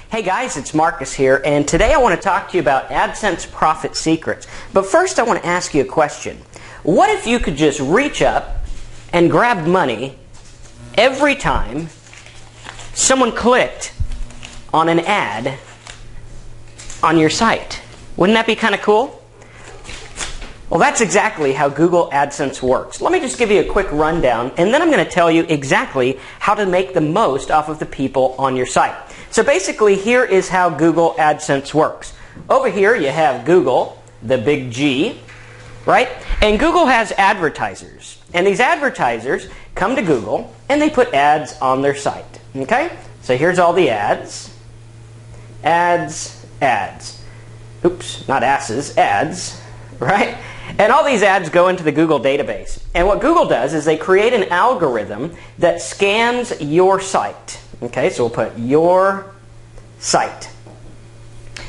Hey guys, it's Marcus here, and today I want to talk to you about AdSense profit secrets. But first I want to ask you a question. What if you could just reach up and grab money every time someone clicked on an ad on your site? Wouldn't that be kind of cool? Well, that's exactly how Google AdSense works. Let me just give you a quick rundown, and then I'm going to tell you exactly how to make the most off of the people on your site. So basically, here is how Google AdSense works. Over here, you have Google, the big G, right? And Google has advertisers. And these advertisers come to Google, and they put ads on their site. Okay? So here's all the ads. Ads, ads. Oops, not asses, ads, right? And all these ads go into the Google database. And what Google does is they create an algorithm that scans your site. Okay, so we'll put your site.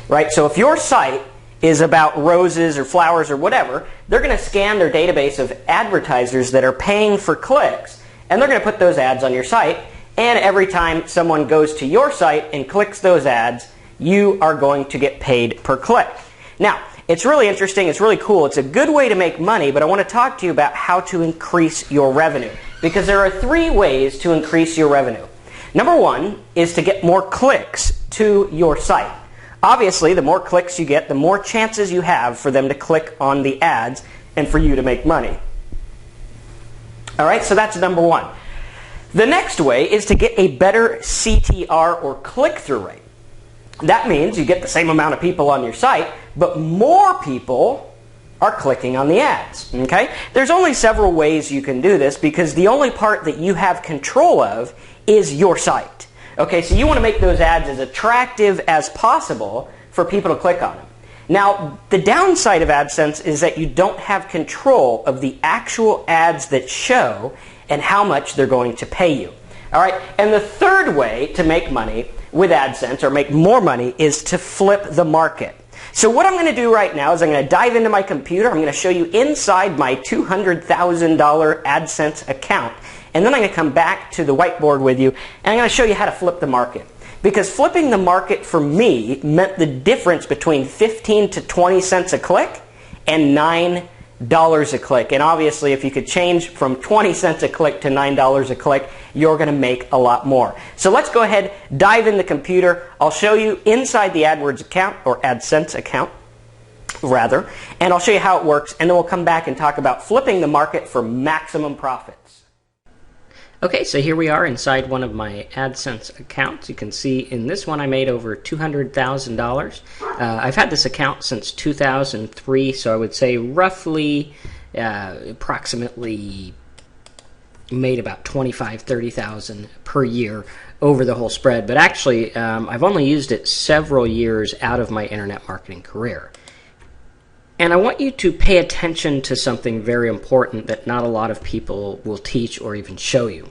Right, so if your site is about roses or flowers or whatever, they're going to scan their database of advertisers that are paying for clicks, and they're going to put those ads on your site, and every time someone goes to your site and clicks those ads, you are going to get paid per click. Now, it's really interesting, it's really cool, it's a good way to make money, but I want to talk to you about how to increase your revenue, because there are 3 ways to increase your revenue. Number 1 is to get more clicks to your site. Obviously, the more clicks you get, the more chances you have for them to click on the ads and for you to make money. Alright, so that's number 1. The next way is to get a better CTR or click-through rate. That means you get the same amount of people on your site, but more people are clicking on the ads. Okay? There's only several ways you can do this because the only part that you have control of is your site. Okay, so you want to make those ads as attractive as possible for people to click on them. Now, the downside of AdSense is that you don't have control of the actual ads that show and how much they're going to pay you. All right, and the third way to make money with AdSense, or make more money, is to flip the market. So what I'm going to do right now is I'm going to dive into my computer. I'm going to show you inside my $200,000 AdSense account. And then I'm going to come back to the whiteboard with you, and I'm going to show you how to flip the market. Because flipping the market for me meant the difference between 15 to 20 cents a click and $9 a click. And obviously, if you could change from 20 cents a click to $9 a click, you're going to make a lot more. So let's go ahead, dive in the computer. I'll show you inside the AdWords account, or AdSense account, rather, and I'll show you how it works, and then we'll come back and talk about flipping the market for maximum profits. Okay, so here we are inside one of my AdSense accounts. You can see in this one I made over $200,000. I've had this account since 2003, so I would say roughly, approximately made about $25,000–$30,000 per year over the whole spread. But actually, I've only used it several years out of my internet marketing career. And I want you to pay attention to something very important that not a lot of people will teach or even show you.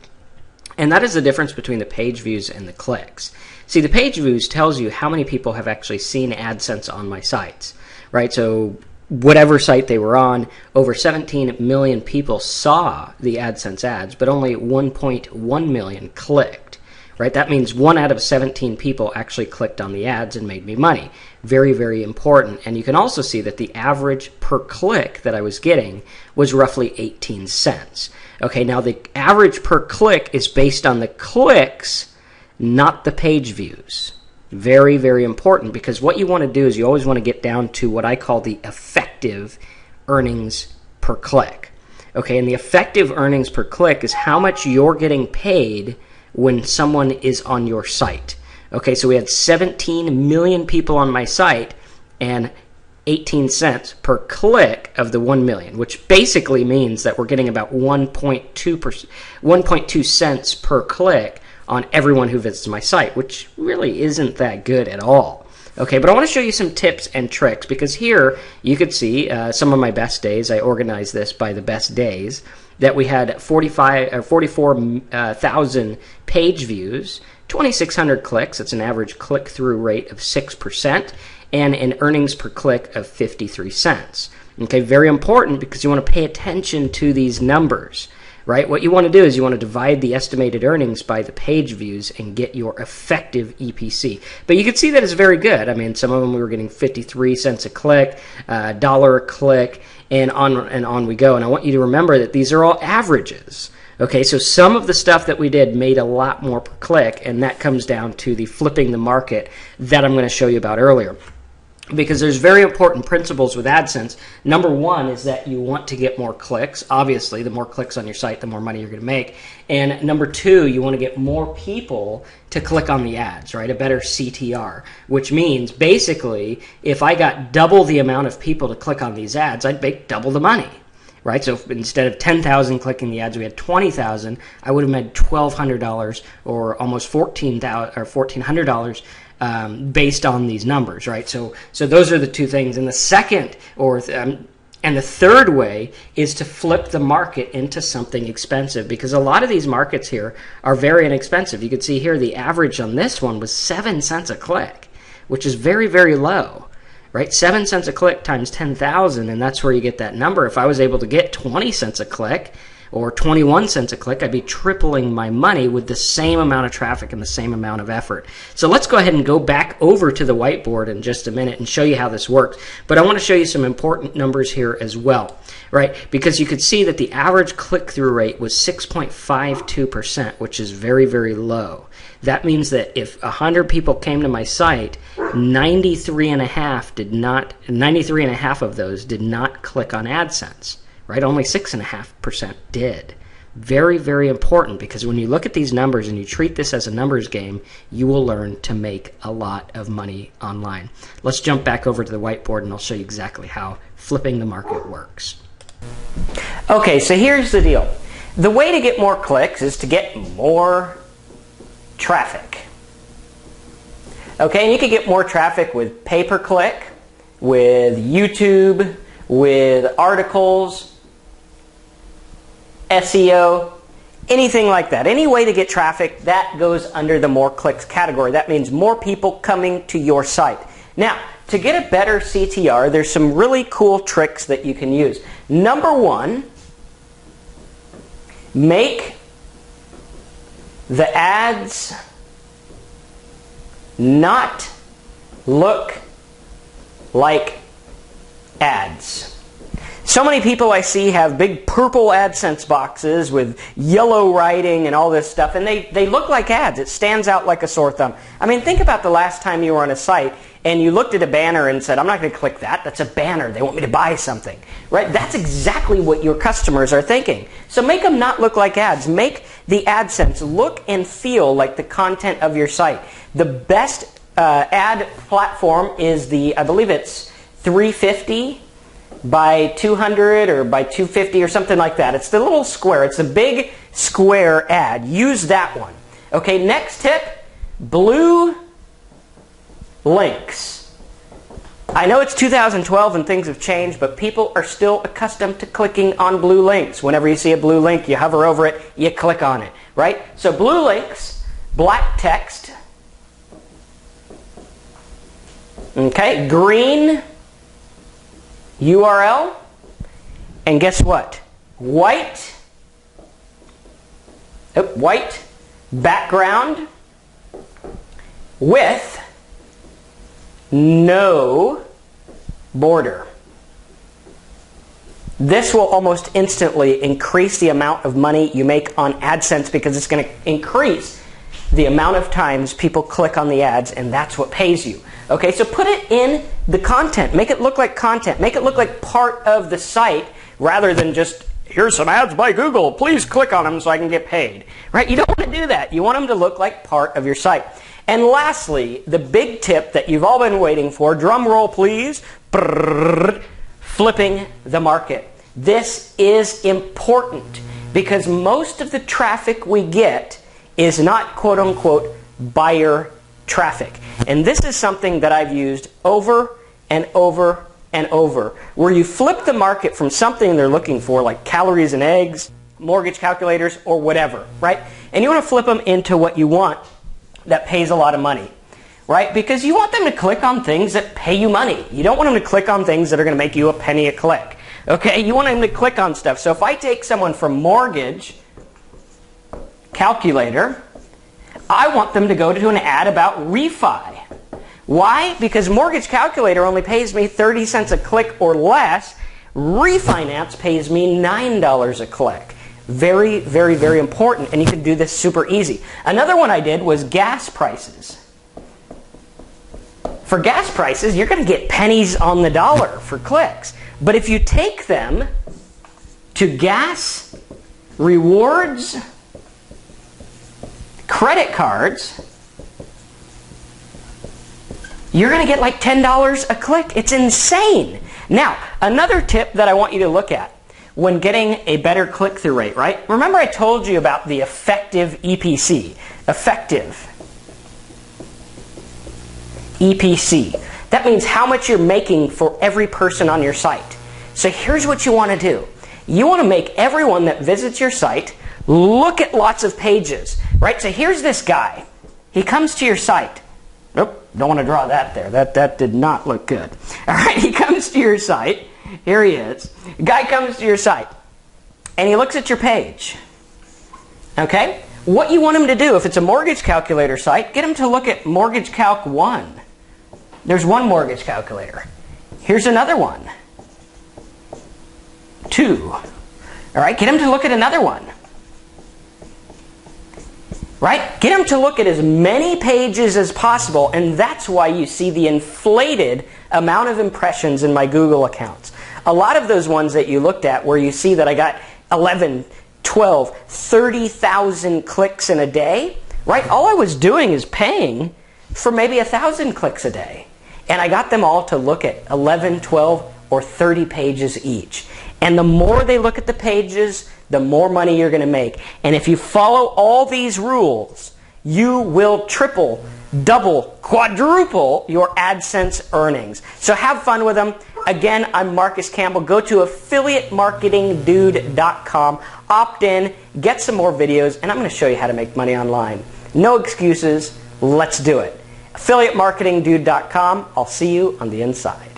And that is the difference between the page views and the clicks. See, the page views tells you how many people have actually seen AdSense on my sites, right? So whatever site they were on, over 17 million people saw the AdSense ads, but only 1.1 million clicked. Right? That means 1 out of 17 people actually clicked on the ads and made me money. Very, very important. And you can also see that the average per click that I was getting was roughly 18 cents. Okay, now the average per click is based on the clicks, not the page views. Very, very important, because what you want to do is you always want to get down to what I call the effective earnings per click. Okay, and the effective earnings per click is how much you're getting paid when someone is on your site. Okay, so we had 17 million people on my site and 18 cents per click of the 1 million, which basically means that we're getting about 1.2 cents per click on everyone who visits my site, which really isn't that good at all. Okay, but I want to show you some tips and tricks, because here you could see some of my best days. I organized this by the best days. That we had 44,000 page views, 2,600 clicks, that's an average click-through rate of 6%, and an earnings per click of 53 cents. Okay, very important, because you want to pay attention to these numbers. right? What you want to do is you want to divide the estimated earnings by the page views and get your effective EPC. But you can see that it's very good. I mean, some of them we were getting 53 cents a click, $1 a click, and on we go. And I want you to remember that these are all averages. Okay, so some of the stuff that we did made a lot more per click, and that comes down to the flipping the market that I'm going to show you about earlier. Because there's very important principles with AdSense. Number one is that you want to get more clicks. Obviously, the more clicks on your site, the more money you're going to make. And number two, you want to get more people to click on the ads, right? A better CTR, which means basically if I got double the amount of people to click on these ads, I'd make double the money. Right, so instead of 10,000 clicking the ads, we had 20,000. I would have made $1,200 or almost $1,400 or $1,400 based on these numbers. Right, so those are the two things. And the second and the third way is to flip the market into something expensive, because a lot of these markets here are very inexpensive. You can see here the average on this one was 7 cents a click, which is very, very low. Right, 7 cents a click times 10,000, and that's where you get that number. If I was able to get 20 cents a click or 21 cents a click, I'd be tripling my money with the same amount of traffic and the same amount of effort. So let's go ahead and go back over to the whiteboard in just a minute and show you how this works. But I want to show you some important numbers here as well, right? Because you could see that the average click-through rate was 6.52%, which is very, very low. That means that if 100 people came to my site, 93 and a half of those did not click on AdSense, right? Only 6.5% did. Very, very important, because when you look at these numbers and you treat this as a numbers game, you will learn to make a lot of money online. Let's jump back over to the whiteboard and I'll show you exactly how flipping the market works. Okay, so here's the deal. The way to get more clicks is to get more traffic. Okay, and you can get more traffic with pay-per-click, with YouTube, with articles, SEO, anything like that. Any way to get traffic, that goes under the more clicks category. That means more people coming to your site. Now, to get a better CTR, there's some really cool tricks that you can use. Number one, make the ads not look like ads. So many people I see have big purple AdSense boxes with yellow writing and all this stuff, and they look like ads. It stands out like a sore thumb. I mean, think about the last time you were on a site and you looked at a banner and said, I'm not going to click that. That's a banner. They want me to buy something. Right? That's exactly what your customers are thinking. So make them not look like ads. Make the AdSense look and feel like the content of your site. The best ad platform is I believe it's 350 by 200 or by 250 or something like that. It's the little square. It's a big square ad. Use that one. Okay, next tip, blue links. I know it's 2012 and things have changed, but people are still accustomed to clicking on blue links. Whenever you see a blue link, you hover over it, you click on it, right? So blue links, black text, okay, green URL, and guess what? White background with no border. This will almost instantly increase the amount of money you make on AdSense, because it's going to increase the amount of times people click on the ads, and that's what pays you. Okay, so put it in the content. Make it look like content. Make it look like part of the site rather than just, here's some ads by Google. Please click on them so I can get paid. Right? You don't want to do that. You want them to look like part of your site. And lastly, the big tip that you've all been waiting for, drum roll please, flipping the market. This is important because most of the traffic we get is not quote-unquote buyer traffic. And this is something that I've used over and over and over, where you flip the market from something they're looking for, like calories and eggs, mortgage calculators, or whatever, right? And you want to flip them into what you want that pays a lot of money, right? Because you want them to click on things that pay you money. You don't want them to click on things that are going to make you a penny a click. Okay, you want them to click on stuff. So if I take someone from mortgage calculator, I want them to go to an ad about refi. Why? Because mortgage calculator only pays me 30 cents a click or less. Refinance pays me $9 a click. Very, very, very important, and you can do this super easy. Another one I did was gas prices. For gas prices, you're going to get pennies on the dollar for clicks. But if you take them to gas, rewards, credit cards, you're going to get like $10 a click. It's insane. Now, another tip that I want you to look at when getting a better click-through rate, right? Remember I told you about the effective EPC. Effective EPC. That means how much you're making for every person on your site. So here's what you want to do. You want to make everyone that visits your site look at lots of pages, right? So here's this guy. He comes to your site. Nope, don't want to draw that there. That did not look good. All right, he comes to your site. Here he is. The guy comes to your site, and he looks at your page. Okay? What you want him to do, if it's a mortgage calculator site, get him to look at Mortgage Calc 1. There's one mortgage calculator. Here's another one. 2. All right, get him to look at another one. Right? Get them to look at as many pages as possible, and that's why you see the inflated amount of impressions in my Google accounts. A lot of those ones that you looked at where you see that I got 11, 12, 30,000 clicks in a day, right? All I was doing is paying for maybe 1,000 clicks a day. And I got them all to look at 11, 12, or 30 pages each. And the more they look at the pages, the more money you're going to make. And if you follow all these rules, you will triple, double, quadruple your AdSense earnings. So have fun with them. Again, I'm Marcus Campbell. Go to affiliatemarketingdude.com, opt in, get some more videos, and I'm going to show you how to make money online. No excuses. Let's do it. affiliatemarketingdude.com. I'll see you on the inside.